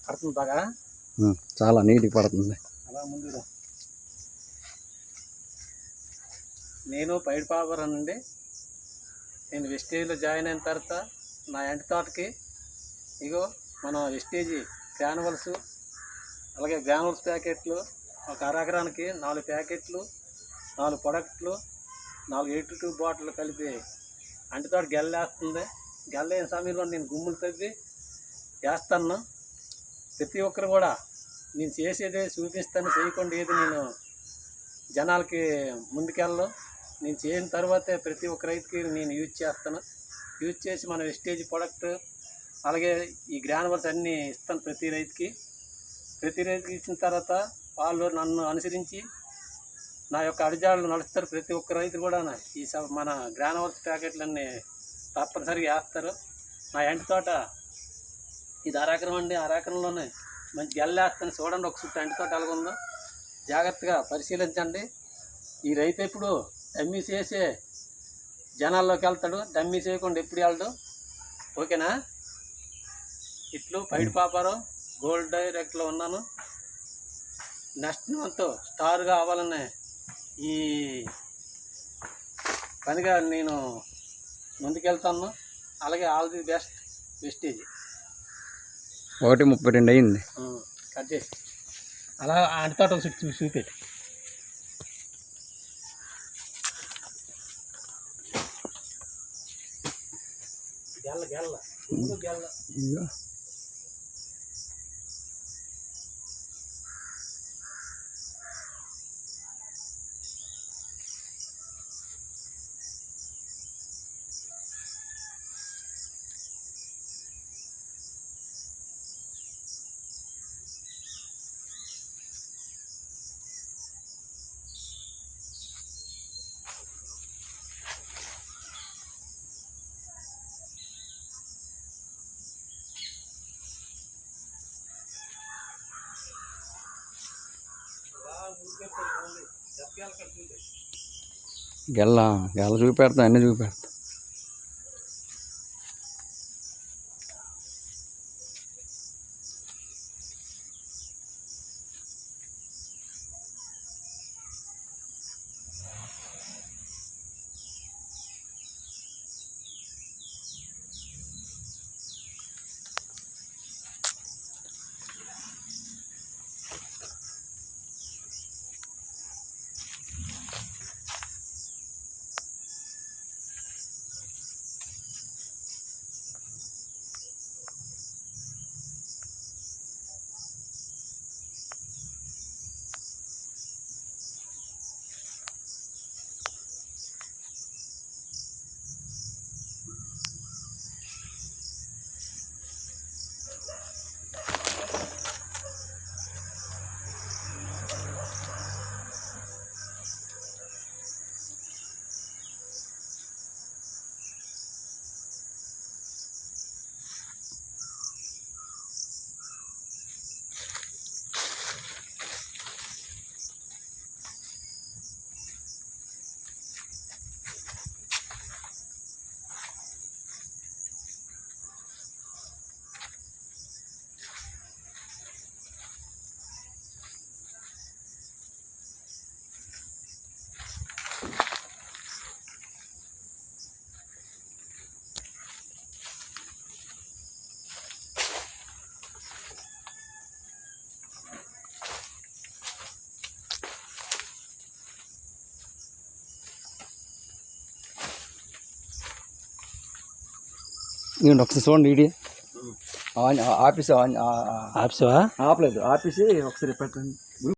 పడుతుంది బాగా, చాలా నీట్గా పడుతుంది. అలా ముందుగా నేను పైడి పాపరానండి. నేను వెస్టేజ్లో జాయిన్ అయిన తర్వాత నా ఎంట తోటకి ఇగో మన వెస్టేజీ గ్రానువల్స్, అలాగే గ్రానువల్స్ ప్యాకెట్లు ఒక అరెకరానికి 4 ప్యాకెట్లు, 4 ప్రొడక్ట్లు, 4 82 బాటిల్ కలిపి అంటితోట గెల్లేస్తుంది. గెల్లైన సమయంలో నేను గుమ్ములు తవ్వి వేస్తాను. ప్రతి ఒక్కరు కూడా నేను చేసేదే చూపిస్తాను, చేయకుండా ఏది నేను జనాలకి ముందుకెళ్ళను. నేను చేసిన తర్వాతే ప్రతి ఒక్క రైతుకి నేను యూజ్ చేస్తాను. యూజ్ చేసి మన వెస్టేజ్ ప్రొడక్ట్ అలాగే ఈ గ్రానువల్స్ అన్నీ ఇస్తాను ప్రతి రైతుకి. ప్రతి రైతుకి ఇచ్చిన తర్వాత వాళ్ళు నన్ను అనుసరించి నా యొక్క అడిజాడలు నడుస్తారు. ప్రతి ఒక్క రైతు కూడా ఈ మన గ్రానువల్స్ ప్యాకెట్లన్నీ తప్పనిసరిగా వేస్తారు. నా ఎంట తోట ఇది అరెకరం అండి. అరెకరంలోనే మంచి గెల్లేస్తాను. చూడండి ఒక చుట్టూ ఎంట తోట ఎలాగుందో జాగ్రత్తగా పరిశీలించండి. ఈ రైతు ఎప్పుడు డమ్మీ చేసే జనాల్లోకి వెళ్తాడు, డమ్మీ చేయకుండా ఎప్పుడు వెళ్ళడు. ఓకేనా? ఇట్లు పైడి పాపారావు గోల్డ్ డైరెక్ట్లో ఉన్నాను. నెక్స్ట్ మంత్ స్టార్గా అవ్వాలనే ఈ పనిగా నేను ముందుకెళ్తాను. అలాగే ఆల్ ది బెస్ట్ వెస్టేజ్. 1:32 అయింది. కట్ చేసి అలా అంటుతాట చుట్టూ చూపెట్టి గెల్ల గెల్ల గెల్ల గెల్ల చూపెడతా, అన్నీ చూపెడతా. నేను ఒకసారి చూడండి. వీడియో ఆఫీస్ ఆఫీసా ఆపలేదు, ఆఫీస్ ఒకసారి పెట్టండి.